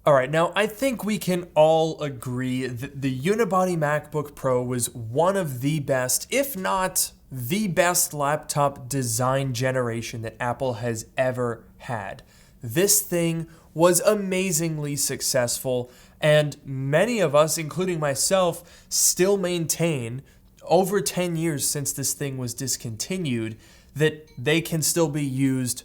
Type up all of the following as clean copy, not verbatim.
All right, now I think we can all agree that the Unibody MacBook Pro was one of the best, if not the best laptop design generation that Apple has ever had. This thing was amazingly successful, and many of us, including myself, still maintain, over 10 years since this thing was discontinued, that they can still be used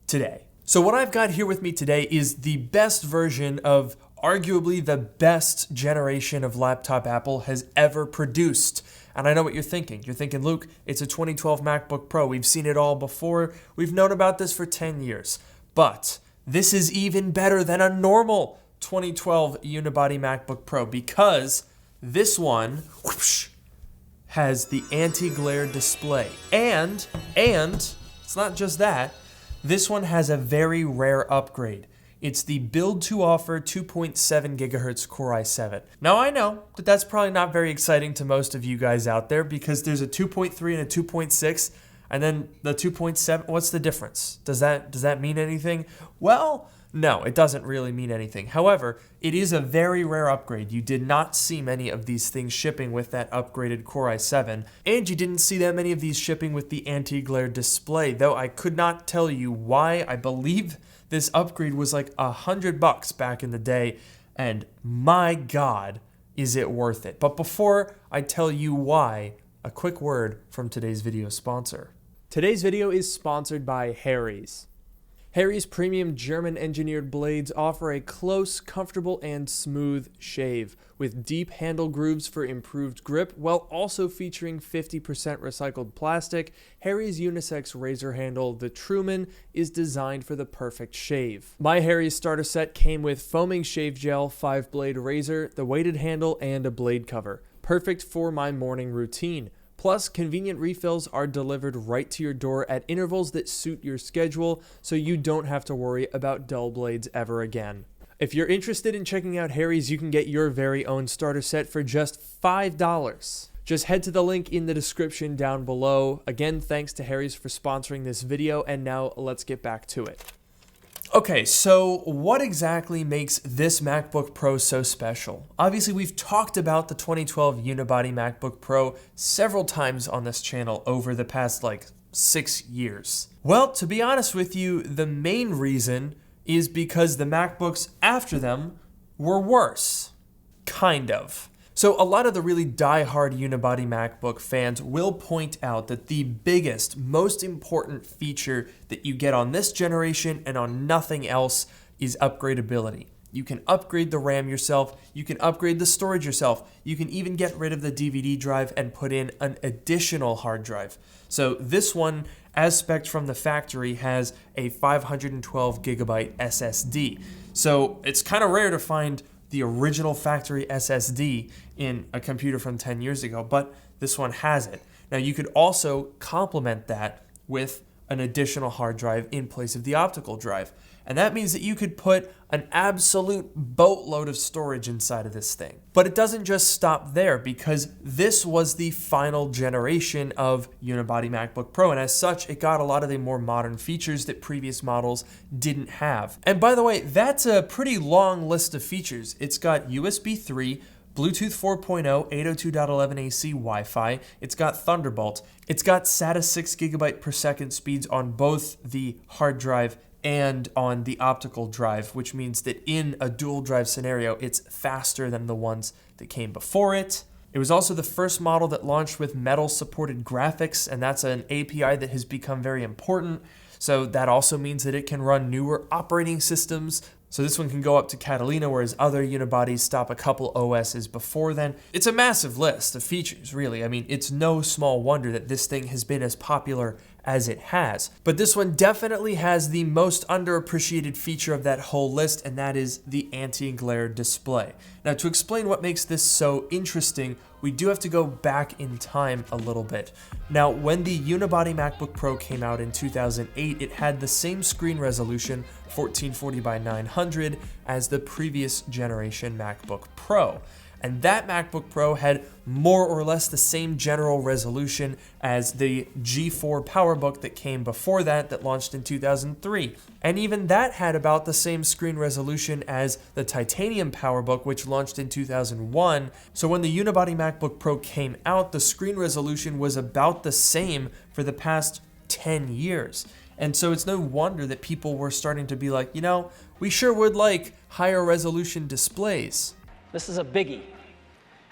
today. So what I've got here with me today is the best version of arguably the best generation of laptop Apple has ever produced. And I know what you're thinking. You're thinking, Luke, it's a 2012 MacBook Pro. We've seen it all before. We've known about this for 10 years. But this is even better than a normal 2012 Unibody MacBook Pro because this one has the anti-glare display. And it's not just that. This one has a very rare upgrade. It's the build to offer 2.7 gigahertz Core i7. Now I know that that's probably not very exciting to most of you guys out there because there's a 2.3 and a 2.6 and then the 2.7, what's the difference? Does that mean anything? Well, no, it doesn't really mean anything. However, it is a very rare upgrade. You did not see many of these things shipping with that upgraded Core i7, and you didn't see that many of these shipping with the anti-glare display, though I could not tell you why. I believe this upgrade was like $100 back in the day, and my God, is it worth it. But before I tell you why, a quick word from today's video sponsor. Today's video is sponsored by Harry's. Harry's premium German-engineered blades offer a close, comfortable, and smooth shave, with deep handle grooves for improved grip, while also featuring 50% recycled plastic. Harry's unisex razor handle, the Truman, is designed for the perfect shave. My Harry's starter set came with foaming shave gel, 5-blade razor, the weighted handle, and a blade cover. Perfect for my morning routine. Plus, convenient refills are delivered right to your door at intervals that suit your schedule, so you don't have to worry about dull blades ever again. If you're interested in checking out Harry's, you can get your very own starter set for just $5. Just head to the link in the description down below. Again, thanks to Harry's for sponsoring this video, and now let's get back to it. Okay, so what exactly makes this MacBook Pro so special? Obviously, we've talked about the 2012 Unibody MacBook Pro several times on this channel over the past, 6 years. Well, to be honest with you, the main reason is because the MacBooks after them were worse. Kind of. So a lot of the really die-hard Unibody MacBook fans will point out that the biggest, most important feature that you get on this generation and on nothing else is upgradability. You can upgrade the RAM yourself, you can upgrade the storage yourself, you can even get rid of the DVD drive and put in an additional hard drive. So this one, as spec'd from the factory, has a 512 gigabyte SSD. So it's kind of rare to find the original factory SSD in a computer from 10 years ago, but this one has it. Now you could also complement that with an additional hard drive in place of the optical drive. And that means that you could put an absolute boatload of storage inside of this thing. But it doesn't just stop there because this was the final generation of Unibody MacBook Pro. And as such, it got a lot of the more modern features that previous models didn't have. And by the way, that's a pretty long list of features. It's got USB 3, Bluetooth 4.0, 802.11ac Wi-Fi, it's got Thunderbolt, it's got SATA 6 GB per second speeds on both the hard drive and on the optical drive, which means that in a dual drive scenario, it's faster than the ones that came before it. It was also the first model that launched with metal-supported graphics, and that's an API that has become very important. So that also means that it can run newer operating systems. So this one can go up to Catalina, whereas other Unibodies stop a couple OSs before then. It's a massive list of features, really. I mean, it's no small wonder that this thing has been as popular as it has. But this one definitely has the most underappreciated feature of that whole list, and that is the anti-glare display. Now, to explain what makes this so interesting, we do have to go back in time a little bit. Now, when the Unibody MacBook Pro came out in 2008, it had the same screen resolution, 1440 by 900, as the previous generation MacBook Pro. And that MacBook Pro had more or less the same general resolution as the G4 PowerBook that came before that launched in 2003. And even that had about the same screen resolution as the Titanium PowerBook, which launched in 2001. So when the Unibody MacBook Pro came out, the screen resolution was about the same for the past 10 years. And so it's no wonder that people were starting to be like, you know, we sure would like higher resolution displays. This is a biggie.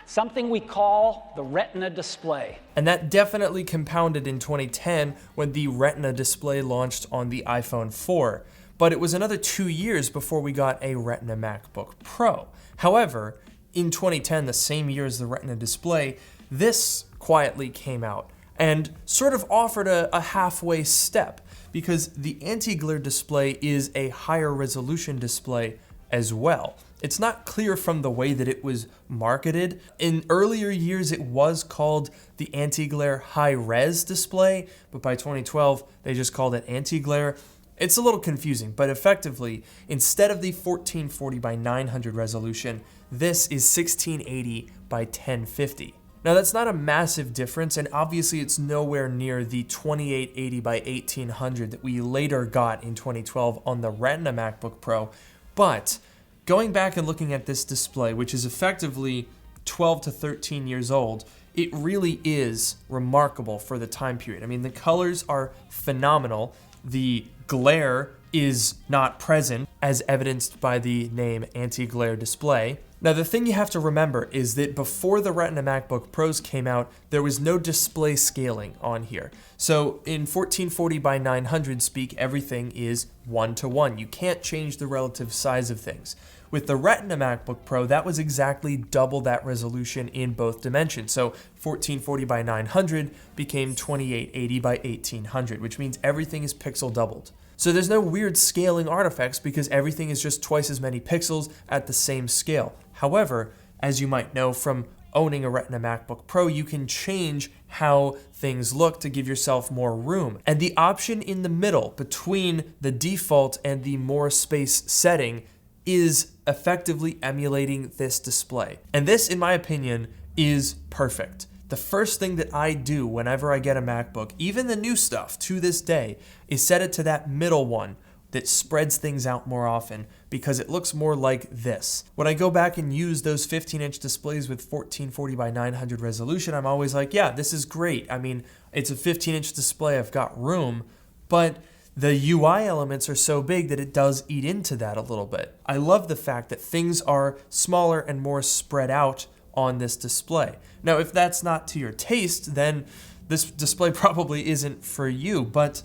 Something we call the Retina display. And that definitely compounded in 2010 when the Retina display launched on the iPhone 4. But it was another 2 years before we got a Retina MacBook Pro. However, in 2010, the same year as the Retina display, this quietly came out and sort of offered a halfway step, because the anti-glare display is a higher resolution display as well. It's not clear from the way that it was marketed. In earlier years, it was called the anti-glare high-res display, but by 2012, they just called it anti-glare. It's a little confusing, but effectively, instead of the 1440 by 900 resolution, this is 1680 by 1050. Now that's not a massive difference, and obviously it's nowhere near the 2880 by 1800 that we later got in 2012 on the Retina MacBook Pro, but going back and looking at this display, which is effectively 12 to 13 years old, it really is remarkable for the time period. I mean, the colors are phenomenal. The glare is not present, as evidenced by the name anti-glare display. Now, the thing you have to remember is that before the Retina MacBook Pros came out, there was no display scaling on here. So in 1440 by 900 speak, everything is 1:1. You can't change the relative size of things. With the Retina MacBook Pro, that was exactly double that resolution in both dimensions. So 1440 by 900 became 2880 by 1800, which means everything is pixel doubled. So there's no weird scaling artifacts because everything is just twice as many pixels at the same scale. However, as you might know from owning a Retina MacBook Pro, you can change how things look to give yourself more room. And the option in the middle between the default and the more space setting is effectively emulating this display. And this, in my opinion, is perfect. The first thing that I do whenever I get a MacBook, even the new stuff to this day, is set it to that middle one that spreads things out more often because it looks more like this. When I go back and use those 15-inch displays with 1440 by 900 resolution, I'm always like, yeah, this is great. I mean, it's a 15-inch display, I've got room, but the UI elements are so big that it does eat into that a little bit. I love the fact that things are smaller and more spread out on this display. Now, if that's not to your taste, then this display probably isn't for you, but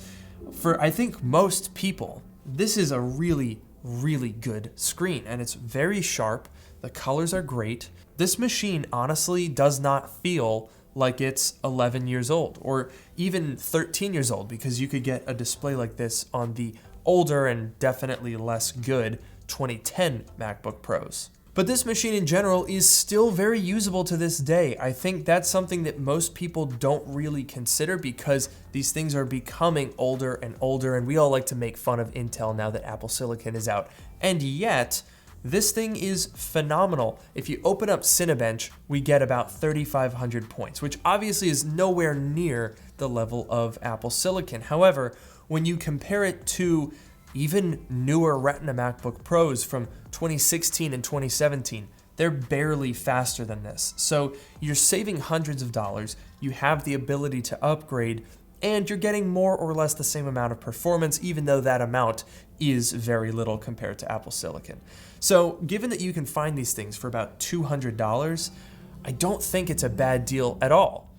for, I think, most people, this is a really, really good screen, and it's very sharp. The colors are great. This machine honestly does not feel like it's 11 years old or even 13 years old, because you could get a display like this on the older and definitely less good 2010 MacBook Pros. But this machine in general is still very usable to this day. I think that's something that most people don't really consider because these things are becoming older and older, and we all like to make fun of Intel now that Apple Silicon is out. And yet, this thing is phenomenal. If you open up Cinebench, we get about 3,500 points, which obviously is nowhere near the level of Apple Silicon. However, when you compare it to even newer Retina MacBook Pros from 2016 and 2017, they're barely faster than this. So you're saving hundreds of dollars, you have the ability to upgrade, and you're getting more or less the same amount of performance, even though that amount is very little compared to Apple Silicon. So given that you can find these things for about $200, I don't think it's a bad deal at all.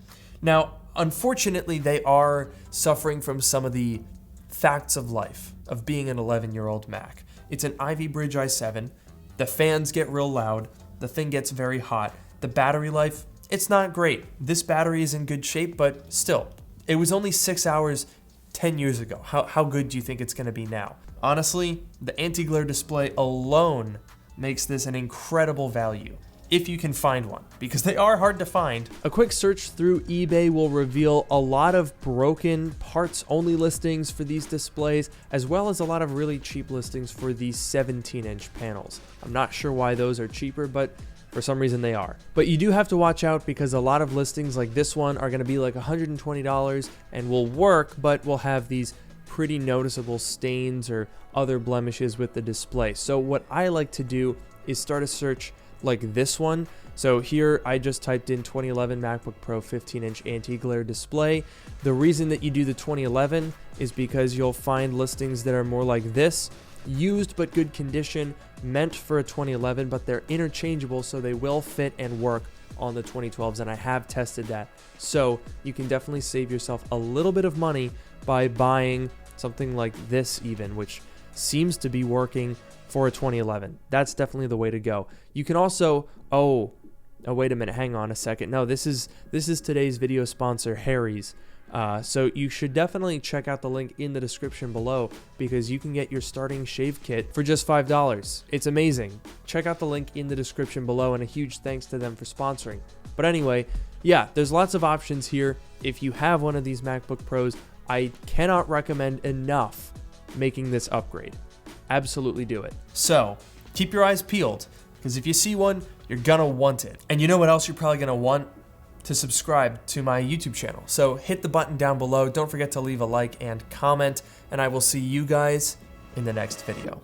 Now, unfortunately, they are suffering from some of the facts of life of being an 11-year-old Mac. It's an Ivy Bridge i7, the fans get real loud, the thing gets very hot, the battery life, it's not great. This battery is in good shape, but still, it was only 6 hours 10 years ago. How good do you think it's gonna be now? Honestly, the anti-glare display alone makes this an incredible value, if you can find one, because they are hard to find. A quick search through eBay will reveal a lot of broken parts-only listings for these displays, as well as a lot of really cheap listings for these 17-inch panels. I'm not sure why those are cheaper, but For some reason they are. But you do have to watch out because a lot of listings like this one are going to be like $120 and will work, but will have these pretty noticeable stains or other blemishes with the display. So what I like to do is start a search like this one. So here I just typed in 2011 MacBook Pro 15-inch anti-glare display. The reason that you do the 2011 is because you'll find listings that are more like this, used but good condition, meant for a 2011, but they're interchangeable, so they will fit and work on the 2012s, and I have tested that. So you can definitely save yourself a little bit of money by buying something like this even, which seems to be working for a 2011. That's definitely the way to go. You can also, oh wait a minute, hang on a second. No, this is today's video sponsor, Harry's. So you should definitely check out the link in the description below because you can get your starting shave kit for just $5. It's amazing. Check out the link in the description below, and a huge thanks to them for sponsoring. But anyway, yeah, there's lots of options here. If you have one of these MacBook Pros, I cannot recommend enough making this upgrade. Absolutely do it. So keep your eyes peeled because if you see one, you're gonna want it. And you know what else you're probably gonna want? To subscribe to my YouTube channel. So hit the button down below. Don't forget to leave a like and comment, and I will see you guys in the next video.